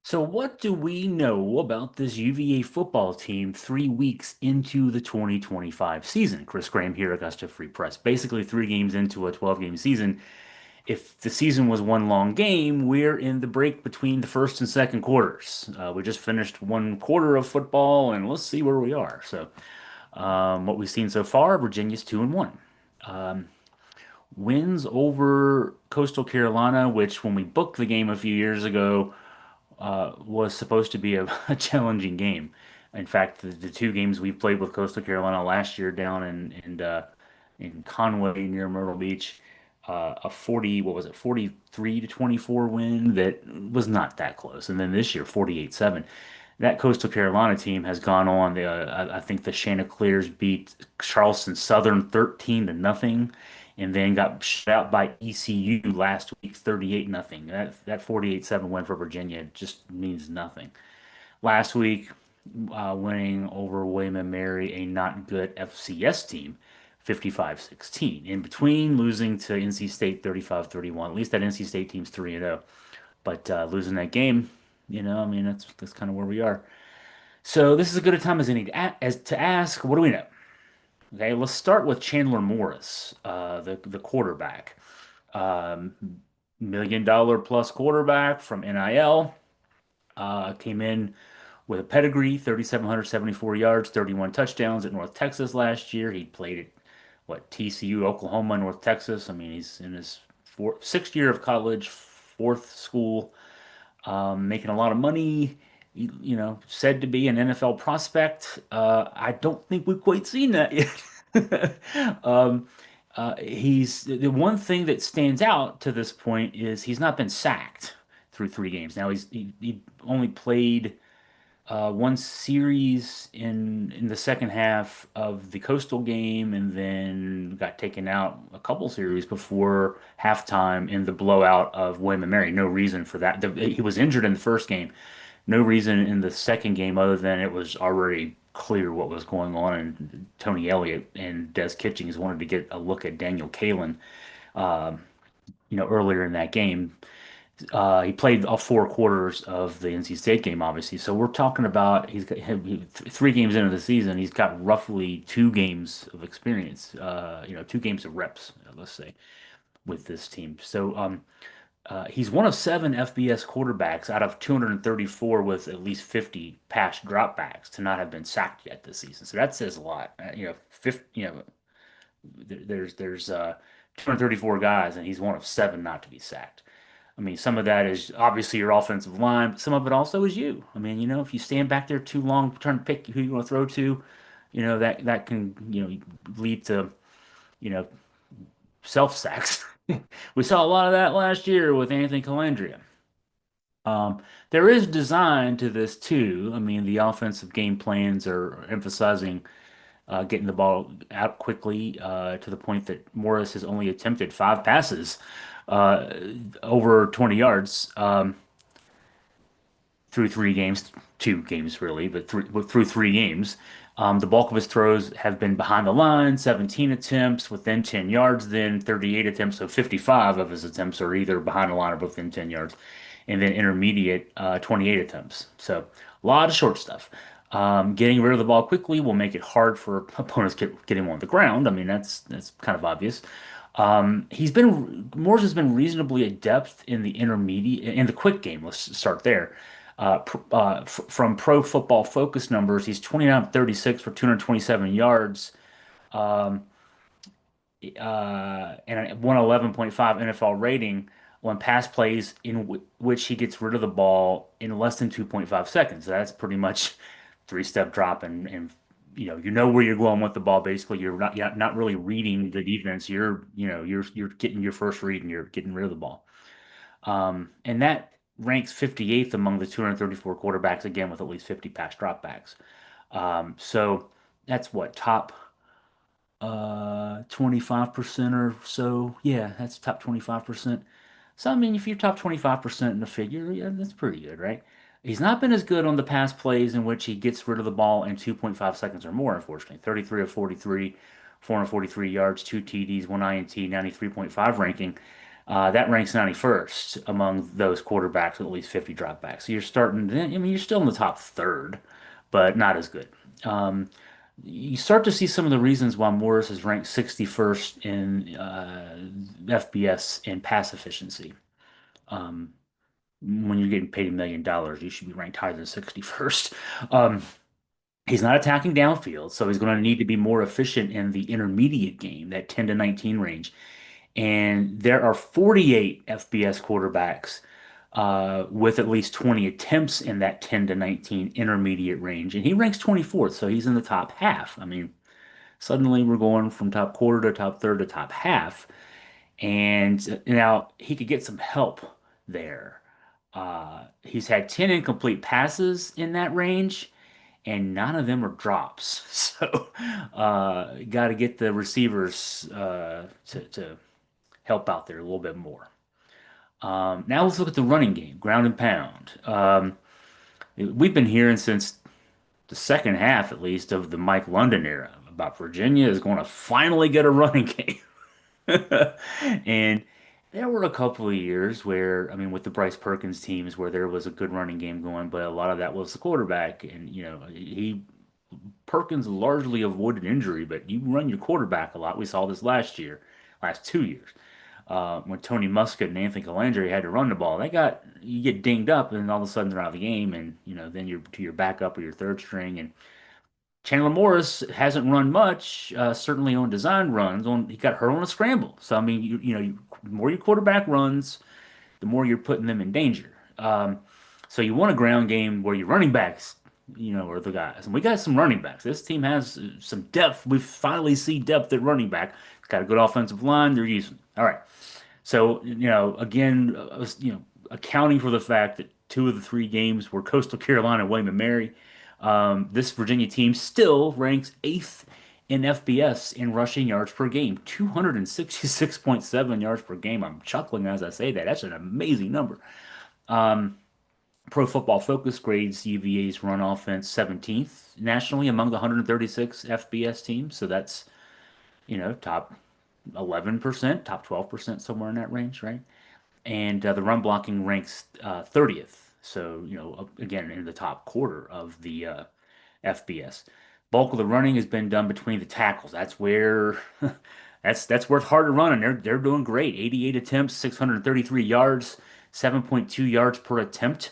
So, what do we know about this UVA football team 3 weeks into the 2025 season? Chris Graham here, Augusta Free Press. Basically, 3 games into a 12-game season. If the season was one long game, we're in the break between the first and second quarters. We just finished one quarter of football, and let's see where we are. What we've seen so far, Virginia's 2-1. Wins over Coastal Carolina, which when we booked the game a few years ago, was supposed to be a, a challenging game. In fact, the 2 games we played with Coastal Carolina last year down in Conway near Myrtle Beach, a 40, what was it, 43-24 win that was not that close. And then this year, 48-7. That Coastal Carolina team has gone on. I think the Chanticleers beat Charleston Southern 13-0, and then got shut out by ECU last week 38-0. That 48-7 win for Virginia just means nothing. Last week, winning over William and Mary, a not good FCS team, 55-16. In between, losing to NC State 35-31. At least that NC State team's 3-0. But losing that game, I mean, that's kind of where we are. So this is as good a time as any to ask, what do we know? Okay, let's start with Chandler Morris, the quarterback. Um, $1 million plus quarterback from NIL. Came in with a pedigree, 3,774 yards, 31 touchdowns at North Texas last year. He played at TCU, Oklahoma, North Texas. I mean, he's in his sixth year of college, fourth school, making a lot of money. Said to be an NFL prospect. I don't think we've quite seen that yet. Um, he's the one thing that stands out to this point is he's not been sacked through 3 games. Now he only played one series in the second half of the Coastal game, and then got taken out a couple series before halftime in the blowout of William and Mary. No reason for that. He was injured in the first game. No reason in the second game other than it was already clear what was going on, and Tony Elliott and Des Kitchings wanted to get a look at Daniel Kalen, earlier in that game. He played all 4 quarters of the NC State game, obviously. So we're talking about 3 games into the season. He's got roughly 2 games of experience, 2 games of reps, let's say, with this team. He's one of 7 FBS quarterbacks out of 234 with at least 50 pass dropbacks to not have been sacked yet this season. So that says a lot. 50, there's 234 guys, and he's one of 7 not to be sacked. I mean, some of that is obviously your offensive line, but some of it also is you. I mean, if you stand back there too long trying to pick who you want to throw to, that can, lead to, you know, self sacks. We saw a lot of that last year with Anthony Calandria. There is design to this too. I mean, the offensive game plans are emphasizing getting the ball out quickly to the point that Morris has only attempted 5 passes uh, over 20 yards through 3 games, 2 games really, but through 3 games. The bulk of his throws have been behind the line, 17 attempts within 10 yards, then 38 attempts, so 55 of his attempts are either behind the line or within 10 yards, and then intermediate, 28 attempts. So a lot of short stuff. Getting rid of the ball quickly will make it hard for opponents to get him on the ground. I mean, that's kind of obvious. Morris has been reasonably adept in the intermediate in the quick game. Let's start there. From Pro Football Focus numbers, he's 29-36 for 227 yards, um, and a 111.5 NFL rating on pass plays in which he gets rid of the ball in less than 2.5 seconds. So that's pretty much three-step drop, and you know where you're going with the ball. Basically, you're not really reading the defense. You're getting your first read and you're getting rid of the ball. And that ranks 58th among the 234 quarterbacks, again, with at least 50 pass dropbacks. So that's what, top 25% or so. Yeah, that's top 25%. So, I mean, if you're top 25% in the figure, yeah, that's pretty good, right? He's not been as good on the pass plays in which he gets rid of the ball in 2.5 seconds or more, unfortunately. 33 of 43, 443 yards, 2 TDs, 1 INT, 93.5 ranking. That ranks 91st among those quarterbacks with at least 50 dropbacks. So you're starting, I mean, you're still in the top third, but not as good. Um, you start to see some of the reasons why Morris is ranked 61st in FBS and pass efficiency. Um, when you're getting paid $1 million, you should be ranked higher than 61st. Um, he's not attacking downfield, so he's going to need to be more efficient in the intermediate game, that 10 to 19 range. And there are 48 FBS quarterbacks with at least 20 attempts in that 10 to 19 intermediate range. And he ranks 24th, so he's in the top half. I mean, suddenly we're going from top quarter to top third to top half. And now he could get some help there. He's had 10 incomplete passes in that range, and none of them are drops. So, got to get the receivers to help out there a little bit more. Now let's look at the running game, ground and pound. We've been hearing since the second half, at least, of the Mike London era about Virginia is going to finally get a running game. And there were a couple of years where, I mean, with the Bryce Perkins teams, where there was a good running game going, but a lot of that was the quarterback. And, he Perkins largely avoided injury, but you run your quarterback a lot. We saw this last year, last 2 years, when Tony Muskett and Anthony Calandre had to run the ball. You get dinged up, and all of a sudden they're out of the game, and then you're to your backup or your third string. And Chandler Morris hasn't run much, certainly on design runs. He got hurt on a scramble. So I mean, the more your quarterback runs, the more you're putting them in danger. So you want a ground game where your running backs, are the guys. And we got some running backs. This team has some depth. We finally see depth at running back. It's got a good offensive line. They're using it. All right. So, again, accounting for the fact that two of the three games were Coastal Carolina and William and Mary, this Virginia team still ranks eighth in FBS in rushing yards per game, 266.7 yards per game. I'm chuckling as I say that. That's an amazing number. Pro Football Focus grades UVA's run offense 17th nationally among the 136 FBS teams. So that's, top 11%, top 12%, somewhere in that range, right? And the run blocking ranks 30th. So, again, in the top quarter of the FBS. Bulk of the running has been done between the tackles. That's where that's where it's hard to run, and they're doing great. 88 attempts, 633 yards, 7.2 yards per attempt.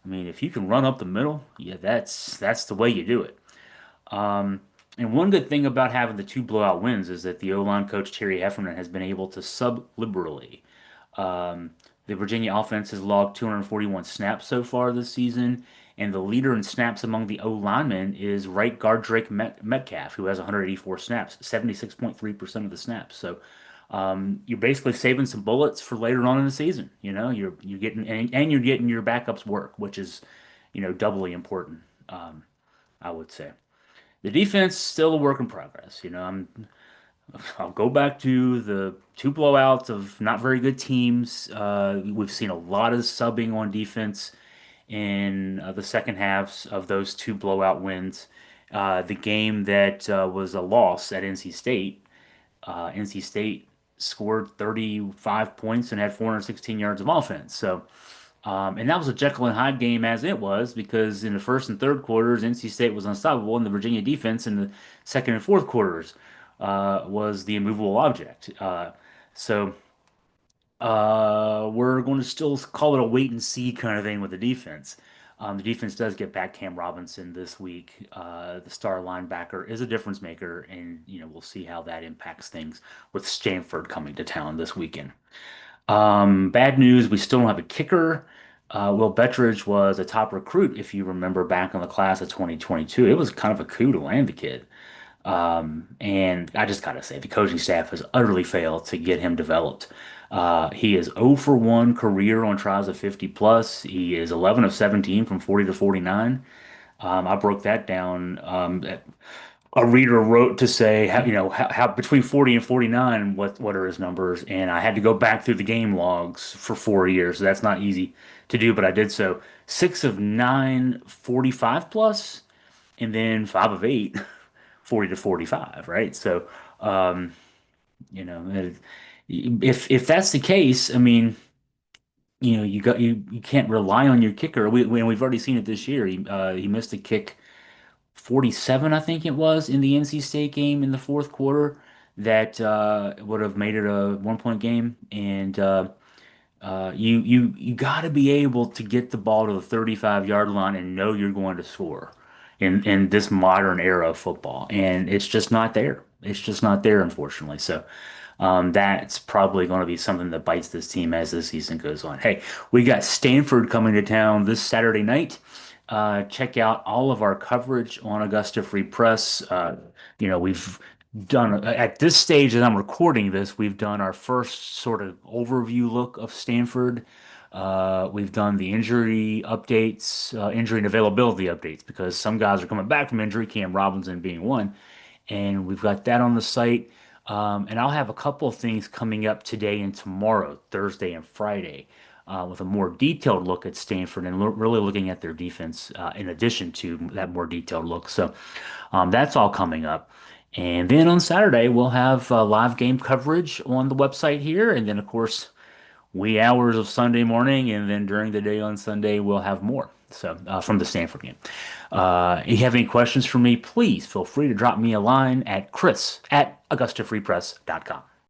I mean, if you can run up the middle, yeah, that's the way you do it. And one good thing about having the two blowout wins is that the O-line coach Terry Heffernan has been able to sub liberally. Um, the Virginia offense has logged 241 snaps so far this season, and the leader in snaps among the O linemen is right guard Drake Metcalf, who has 184 snaps, 76.3% of the snaps. So you're basically saving some bullets for later on in the season. You're getting and you're getting your backups work, which is doubly important. I would say the defense still a work in progress. I'll go back to the two blowouts of not very good teams. We've seen a lot of subbing on defense in the second halves of those two blowout wins. The game that was a loss at NC State, NC State scored 35 points and had 416 yards of offense. So, and that was a Jekyll and Hyde game as it was because in the first and third quarters, NC State was unstoppable, and the Virginia defense in the second and fourth quarters was the immovable object. We're going to still call it a wait and see kind of thing with the defense. The defense does get back Cam Robinson this week. The star linebacker is a difference maker, and we'll see how that impacts things with Stanford coming to town this weekend. Bad news, we still don't have a kicker. Will Bettridge was a top recruit, if you remember back in the class of 2022. It was kind of a coup to land the kid. And I just gotta say, the coaching staff has utterly failed to get him developed. He is 0 for 1 career on tries of 50 plus. He is 11 of 17 from 40 to 49. I broke that down. A reader wrote to say, how between 40 and 49, what are his numbers? And I had to go back through the game logs for 4 years. So that's not easy to do, but I did so. 6 of 9, 45 plus, and then 5 of 8, 40 to 45, right? So, um, you know, If that's the case, I mean, you can't rely on your kicker. We've already seen it this year. He missed a kick 47, I think it was, in the NC State game in the fourth quarter that would have made it a 1 point game. And you got to be able to get the ball to the 35-yard line and know you're going to score in this modern era of football, and it's just not there. It's just not there, unfortunately. So that's probably going to be something that bites this team as the season goes on. Hey, we got Stanford coming to town this Saturday night. Check out all of our coverage on Augusta Free Press. We've done at this stage that I'm recording this, we've done our first sort of overview look of Stanford. We've done the injury updates, injury and availability updates, because some guys are coming back from injury, Cam Robinson being one, and we've got that on the site. And I'll have a couple of things coming up today and tomorrow, Thursday and Friday, with a more detailed look at Stanford and really looking at their defense in addition to that more detailed look. So that's all coming up. And then on Saturday, we'll have live game coverage on the website here. And then, of course, wee hours of Sunday morning. And then during the day on Sunday, we'll have more. So from the Stanford game. If you have any questions for me, please feel free to drop me a line at chris@augustafreepress.com.